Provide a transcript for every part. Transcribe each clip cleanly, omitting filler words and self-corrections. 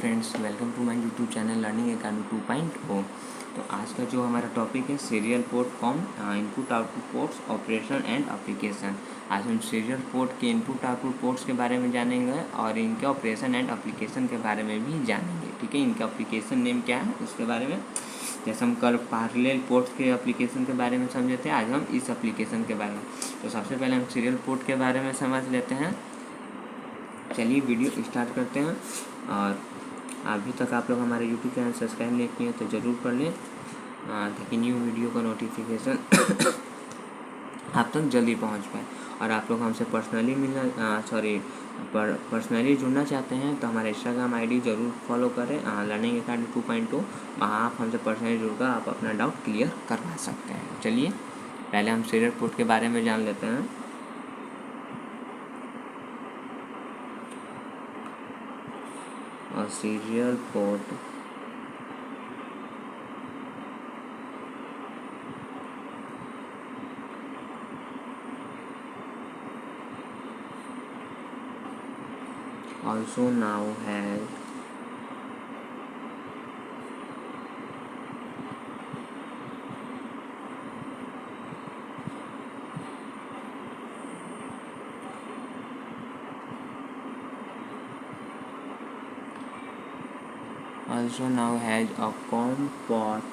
Friends, welcome to my YouTube channel learning academy 2.0। तो आज का जो हमारा टॉपिक है serial port com input output ports operation and application. आज हम सीरियल पोर्ट के इनपुट आउटपुट पोर्ट्स के बारे में जानेंगे और इनके ऑपरेशन एंड एप्लीकेशन के बारे में भी जानेंगे। ठीक है, इनका एप्लीकेशन नेम क्या है उसके बारे में, जैसे हम कल पैरेलल पोर्ट्स के एप्लीकेशन के बारे में समझे थे, आज हम इस एप्लीकेशन के बारे में। तो सबसे पहले हम सीरियल पोर्ट के बारे में समझ लेते हैं। चलिए वीडियो स्टार्ट करते हैं। और अभी तक आप लोग हमारे यूट्यूब चैनल सब्सक्राइब नहीं किए तो ज़रूर कर लें ताकि न्यू वीडियो का नोटिफिकेशन आप तक जल्दी पहुंच पाए। और आप लोग हमसे पर्सनली पर्सनली जुड़ना चाहते हैं तो हमारा इंस्टाग्राम आईडी ज़रूर फॉलो करें, लर्निंग एकेडमी 2.0। वहाँ आप हमसे पर्सनली जुड़कर आप अपना डाउट क्लियर करवा सकते हैं। चलिए पहले हम सीरियल पोर्ट के बारे में जान लेते हैं। और serial port also now has a COM port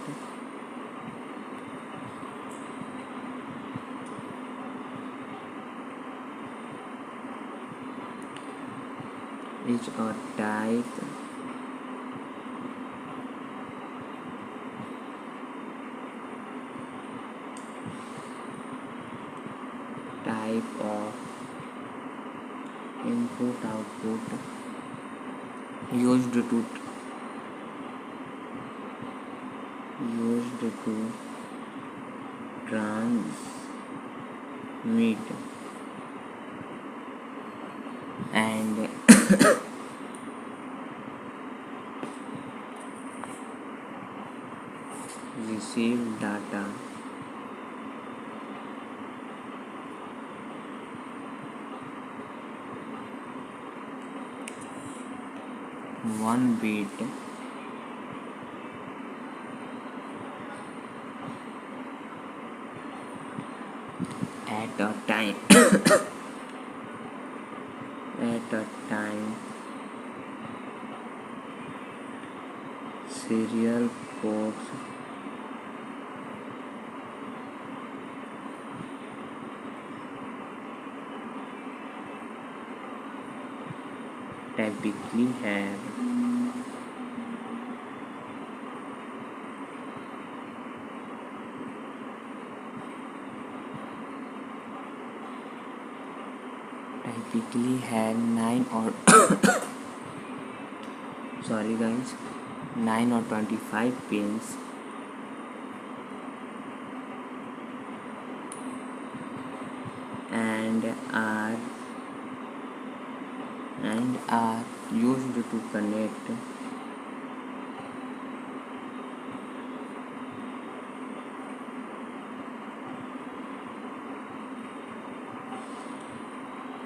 is a type of input output used to transmit and receive data one bit at a time serial ports typically have typically have 9 or sorry guys 9 or 25 pins and are used to connect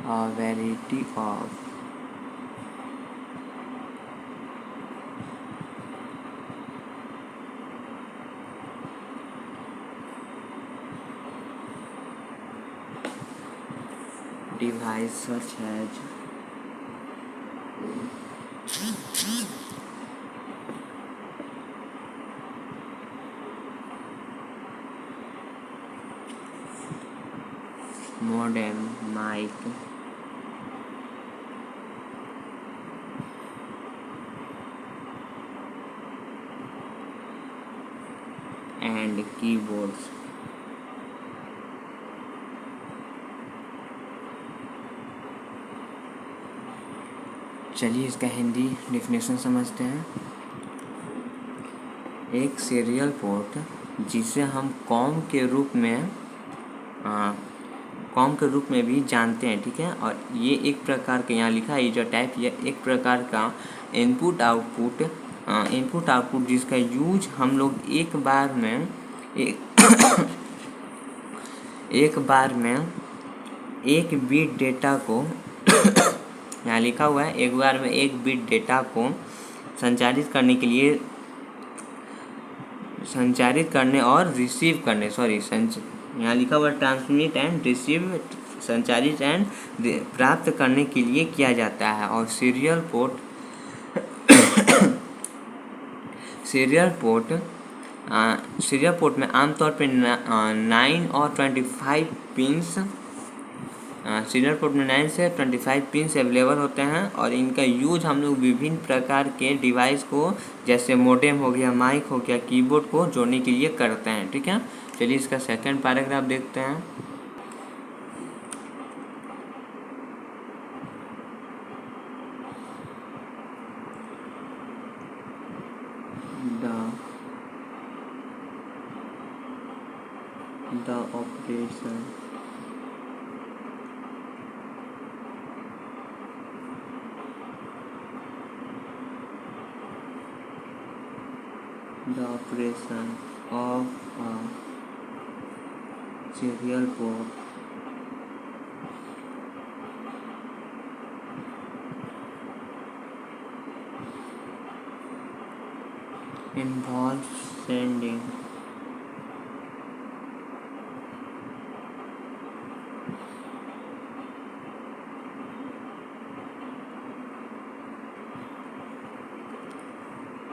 a variety of devices such as modem, mic, and keyboards. चलिए इसका Hindi definition समझते हैं। एक serial port जिसे हम com के रूप में भी जानते हैं, ठीक है। और ये एक प्रकार का, यहाँ लिखा है जो टाइप, ये एक प्रकार का इनपुट आउटपुट जिसका यूज हम लोग एक बार में एक बिट डेटा को यहाँ लिखा हुआ है, एक बार में एक बिट डेटा को संचारित करने और रिसीव करने, यहाँ लिखा हुआ ट्रांसमिट एंड रिसीव, संचारित एंड प्राप्त करने के लिए किया जाता है। और सीरियल पोर्ट में आमतौर पे 9 और 25 पिंस, सीरियल पोर्ट में 9 से 25 पिंस अवेलेबल होते हैं। और इनका यूज हम लोग विभिन्न प्रकार के डिवाइस को, जैसे मोडेम हो गया, माइक हो गया, कीबोर्ड को जोड़ने के लिए करते हैं। ठीक है, चलिए इसका सेकंड पैराग्राफ देखते हैं। The operation of a serial port involves sending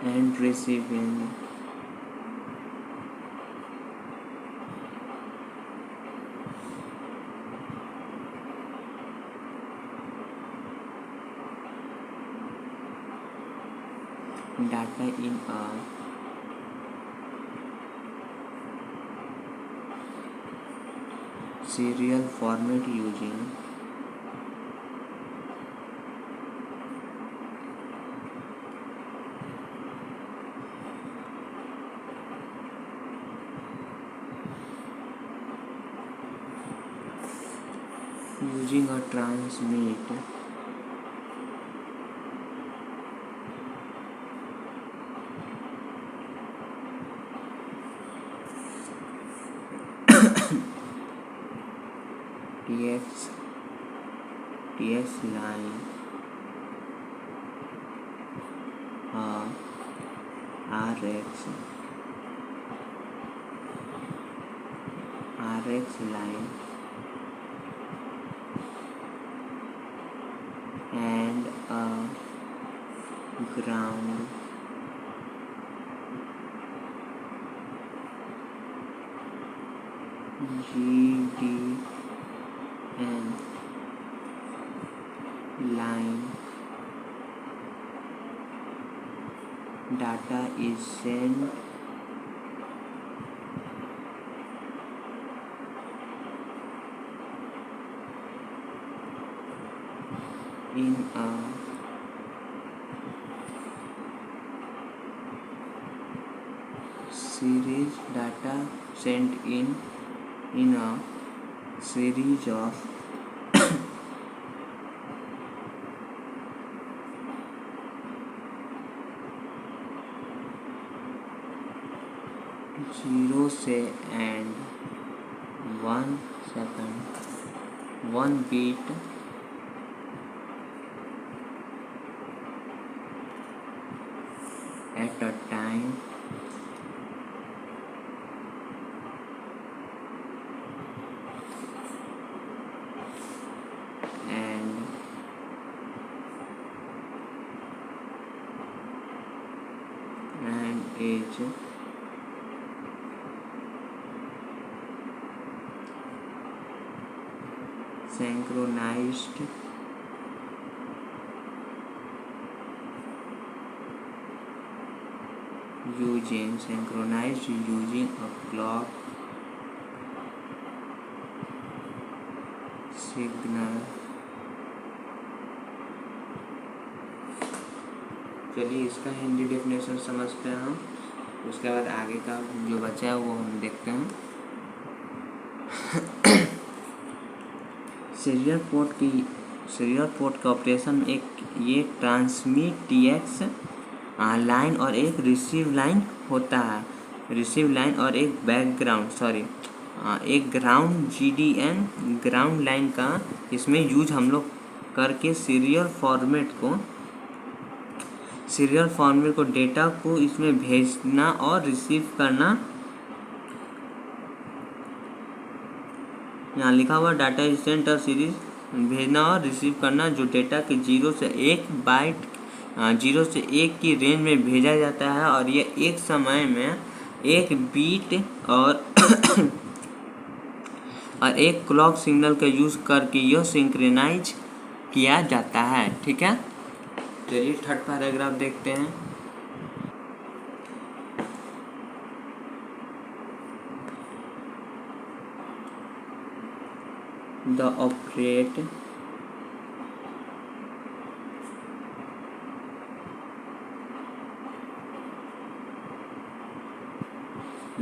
and receiving data in a serial format using a transmit TX line RX line and a ground GDN line. Data is sent in a series, in a series of 0 से and 1 second, 1 beat at a time, and is synchronized using a clock signal। चलिए इसका Hindi definition समझते हैं हम, उसके बाद आगे का जो बचा है वो हम देखते हैं। सीरियल पोर्ट का ऑपरेशन ये ट्रांसमिट TX लाइन और एक रिसीव लाइन होता है। रिसीव लाइन और एक एक ग्राउंड GDN ग्राउंड लाइन का इसमें यूज हम लोग करके सीरियल सीरियल फॉर्मेट को डेटा को इसमें भेजना और रिसीव करना, यहाँ लिखा हुआ डाटा सेंट और सीरीज भेजना और रिसीव करना, जो डेटा के 0 से 1 बाइट 0 से 1 की रेंज में भेजा जाता है और ये एक समय में 1 बीट और और एक क्लॉक सिग्नल का यूज़ करके यह सिंक्रोनाइज किया जाता है। ठीक है, चलिए थर्ड पैराग्राफ देखते हैं।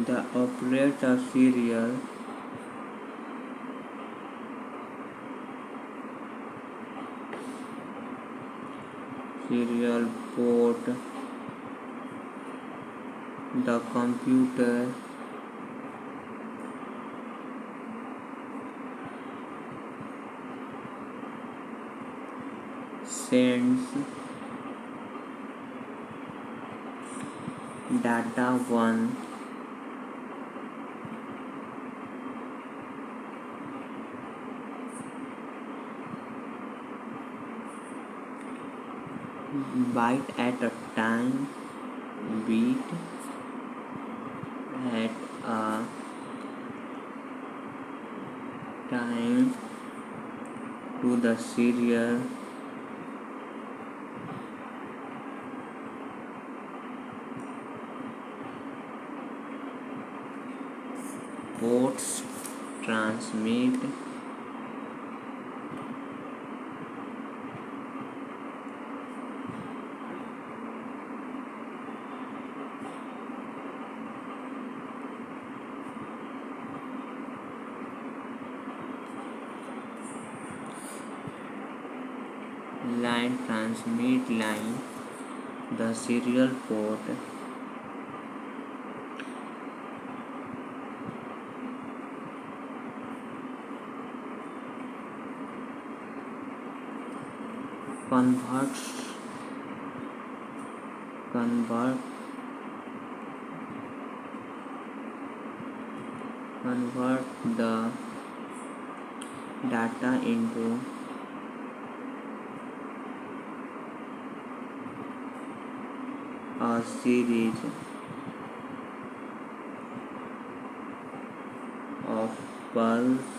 The operator serial port the computer sends data 1 byte at a time, beat at a time to the serial ports, transmit line the serial port convert the data into a series of pulse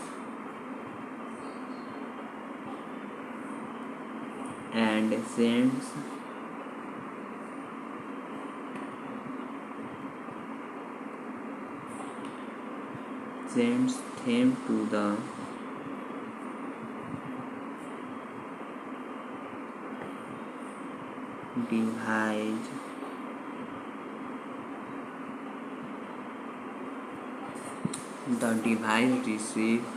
and sends them to the device receives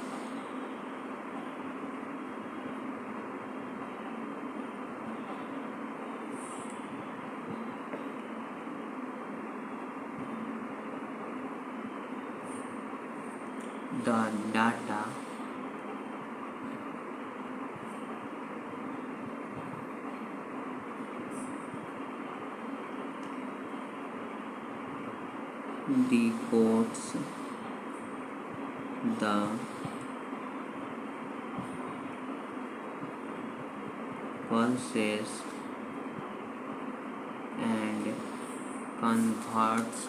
the data decodes the pulses and converts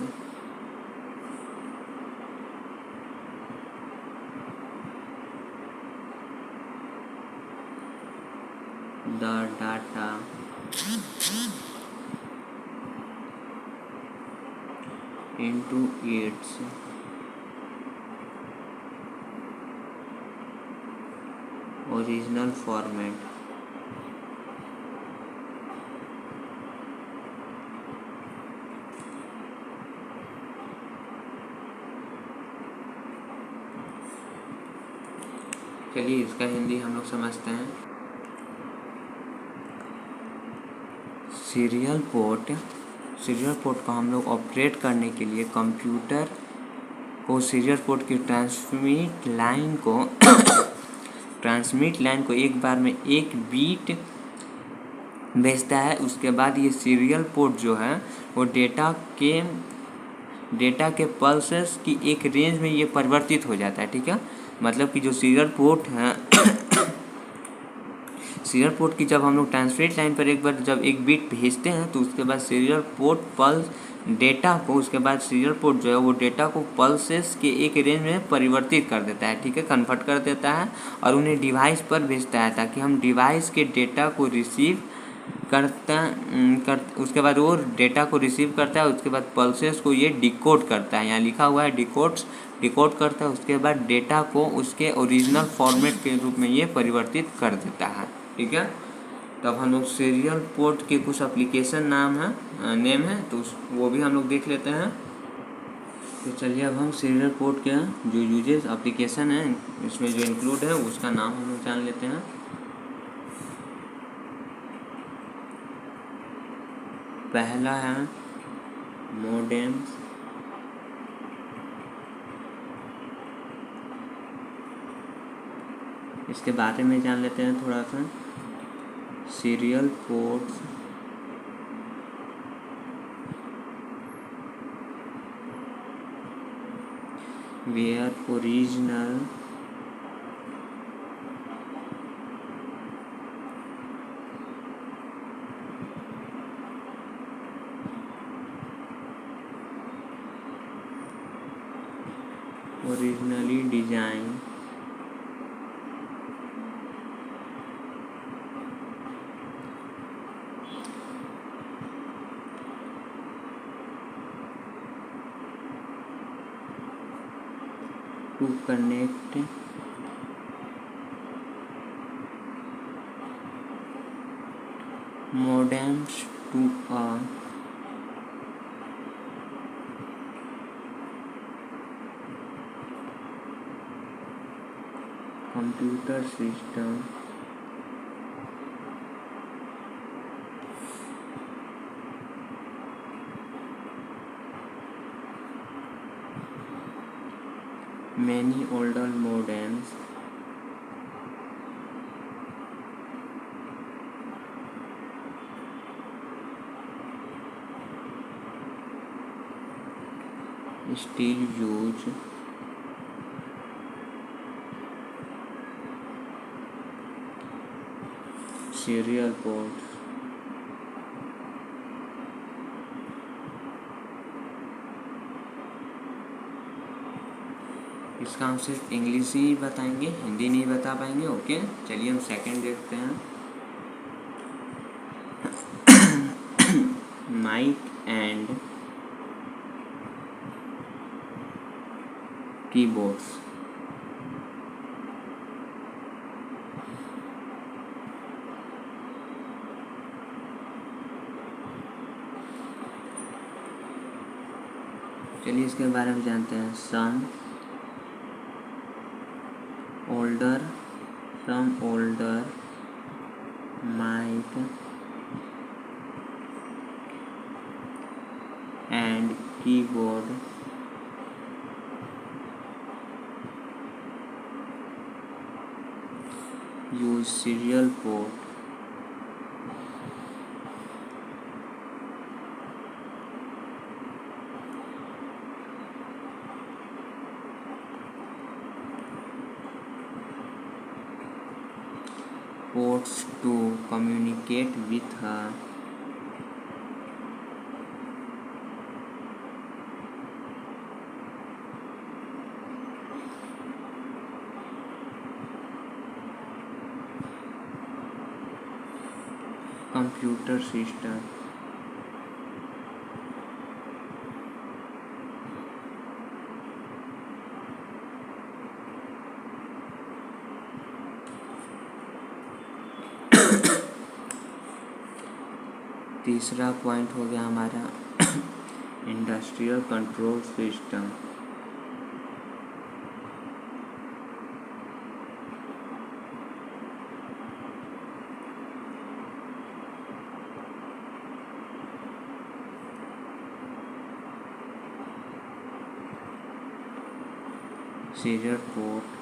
the data into its original format. चलिए इसका हिंदी हम लोग समझते हैं। Serial port को हम लोग operate करने के लिए कंप्यूटर को सीरियल पोर्ट की ट्रांसमिट लाइन को एक बार में 1 बीट भेजता है। उसके बाद ये सीरियल पोर्ट जो है वो डेटा के पल्सेस की एक रेंज में ये परिवर्तित हो जाता है, ठीक है। मतलब कि जो सीरियल पोर्ट है सीरियल पोर्ट की जब हम लोग ट्रांसलेट लाइन पर एक बार जब एक बिट भेजते हैं तो उसके बाद सीरियल पोर्ट पल्स डेटा को, उसके बाद सीरियल पोर्ट जो है वो डेटा को पल्सेस के एक रेंज में परिवर्तित कर देता है, ठीक है, कन्वर्ट कर देता है और उन्हें डिवाइस पर भेजता है ताकि हम डिवाइस के डेटा को रिसीव उसके बाद वो डेटा को रिसीव करता है। उसके बाद पल्सेस को ये डिकोड करता है, यहाँ लिखा हुआ है डिकोड करता है। उसके बाद डेटा को उसके ओरिजिनल फॉर्मेट के रूप में ये परिवर्तित कर देता है, ठीक है। तो अब हम लोग सीरियल पोर्ट के कुछ एप्लीकेशन नेम है तो वो भी हम लोग देख लेते हैं। तो चलिए अब हम सीरियल पोर्ट के जो यूजेस एप्लीकेशन है इसमें जो इंक्लूड है उसका नाम हम लोग जान लेते हैं। पहला है मोडेम्स, इसके बारे में जान लेते हैं थोड़ा सा। Serial ports were original originally designed to connect modems to a computer system many older modems still use serial ports। इसका हम सिर्फ इंग्लिश ही बताएंगे, हिंदी नहीं बता पाएंगे, ओके। चलिए हम सेकंड देखते हैं। माइक एंड कीबोर्ड्स, चलिए इसके बारे में जानते हैं। some older mic and keyboard use serial port ports to communicate with a computer system। तीसरा पॉइंट हो गया हमारा industrial control system. Serial port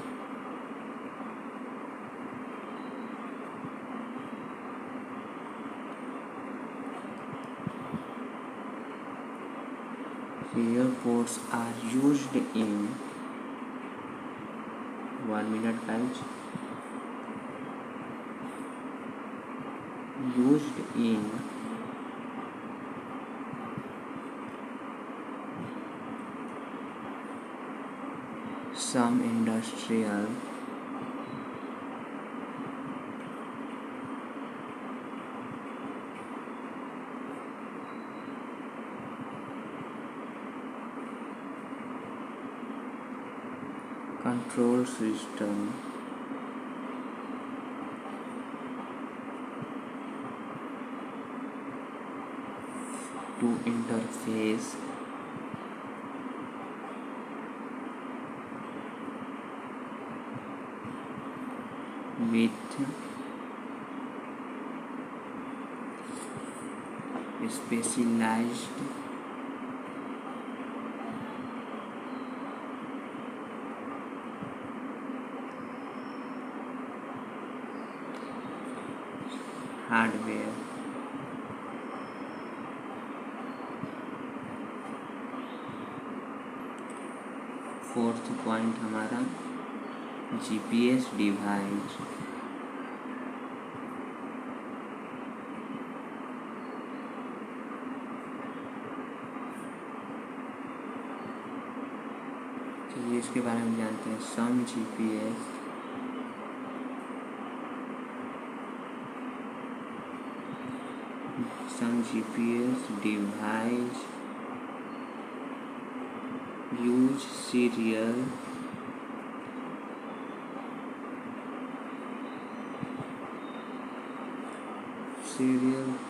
Serial ports are used in 1 minute guys. Used in some industrial control system to interface with specialized hardware. Fourth point हमारा GPS device. चलिए इसके बारे में जानते हैं। सम GPS device use serial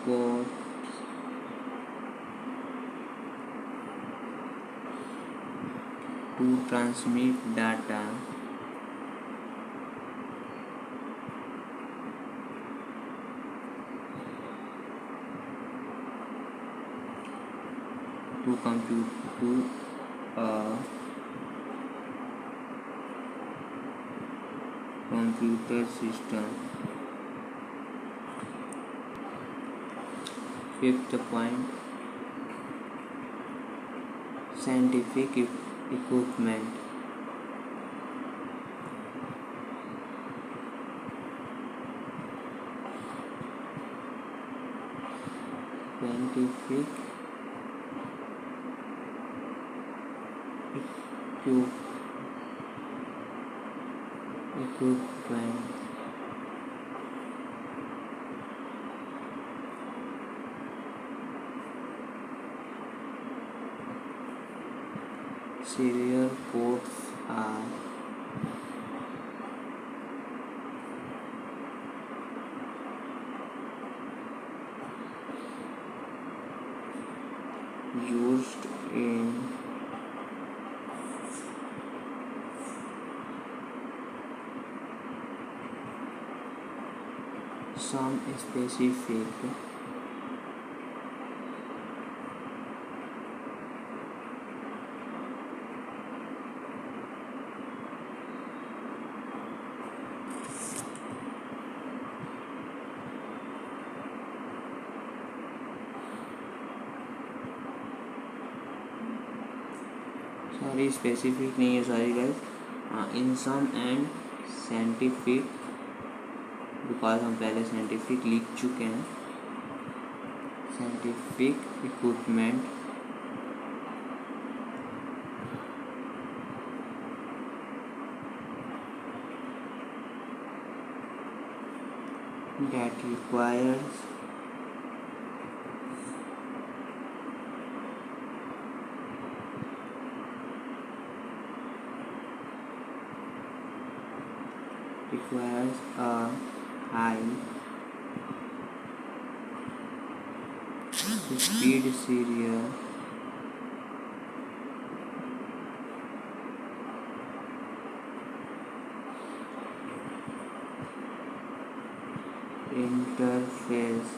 port to transmit data to a computer system. Fifth point, scientific equipment. Scientific equipment serial ports are used in some specific specific नहीं है sorry guys in some and scientific because हम पहले scientific लिख चुके हैं। Scientific equipment that requires a high speed serial interface.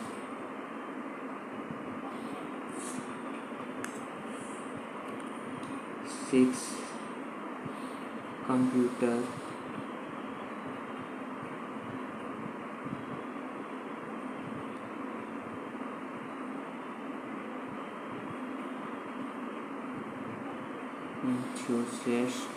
6 computer enthusiast,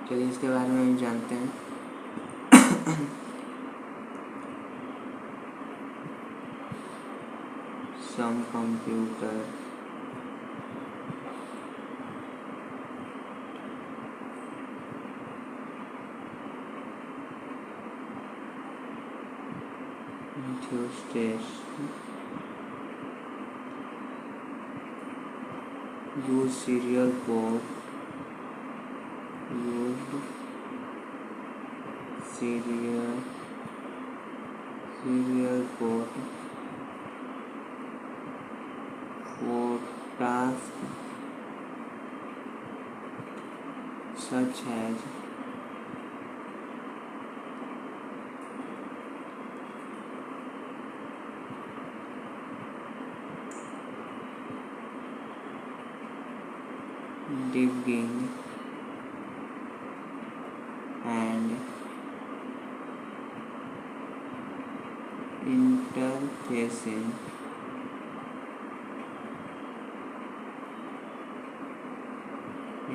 चलिए इसके बारे में हम जानते हैं। Some computer enthusiasts use serial port for tasks such as digging and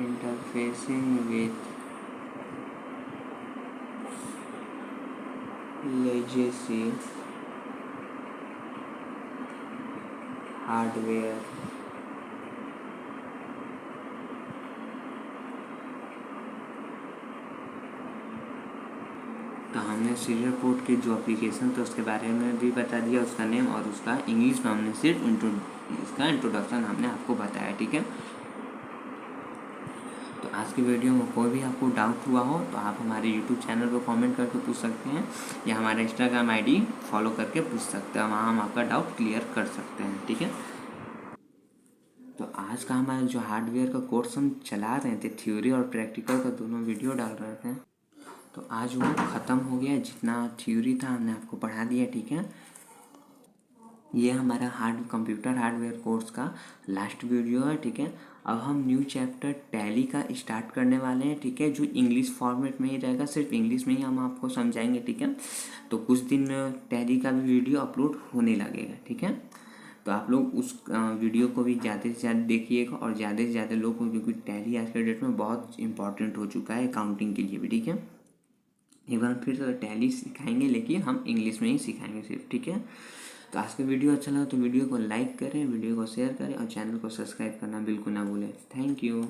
interfacing with legacy hardware. तो हमने सीरियल पोर्ट के जो एप्लीकेशन तो उसके बारे में भी बता दिया, उसका नेम और उसका इंग्लिश में हमने सिर्फ इसका इंट्रोडक्शन हमने आपको बताया, ठीक है। तो आज की वीडियो में कोई भी आपको डाउट हुआ हो तो आप हमारे यूट्यूब चैनल पर कमेंट करके पूछ सकते हैं या हमारा इंस्टाग्राम आईडी फॉलो करके पूछ सकते हैं, वहाँ हम आपका डाउट क्लियर कर सकते हैं, ठीक है। तो आज का हमारा जो हार्डवेयर का कोर्स हम चला रहे थे, थ्योरी और प्रैक्टिकल का दोनों वीडियो डाल रहे थे, तो आज वो ख़त्म हो गया। जितना थ्योरी था हमने आपको पढ़ा दिया, ठीक है। ये हमारा कंप्यूटर हार्डवेयर कोर्स का लास्ट वीडियो है, ठीक है। अब हम न्यू चैप्टर टैली का स्टार्ट करने वाले हैं, ठीक है, जो इंग्लिश फॉर्मेट में ही रहेगा, सिर्फ इंग्लिश में ही हम आपको समझाएंगे, ठीक है। तो कुछ दिन टैली का भी वीडियो अपलोड होने लगेगा, ठीक है। तो आप लोग उस वीडियो को भी ज़्यादा से ज़्यादा देखिएगा और ज़्यादा से ज़्यादा लोग को, क्योंकि टैली आज के डेट में बहुत इंपॉर्टेंट हो चुका है अकाउंटिंग के लिए भी, ठीक है। एक बार फिर तो टैली सिखाएंगे, लेकिन हम इंग्लिश में ही सिखाएंगे सिर्फ, ठीक है। तो आज का वीडियो अच्छा लगा तो वीडियो को लाइक करें, वीडियो को शेयर करें और चैनल को सब्सक्राइब करना बिल्कुल ना भूलें। Thank you.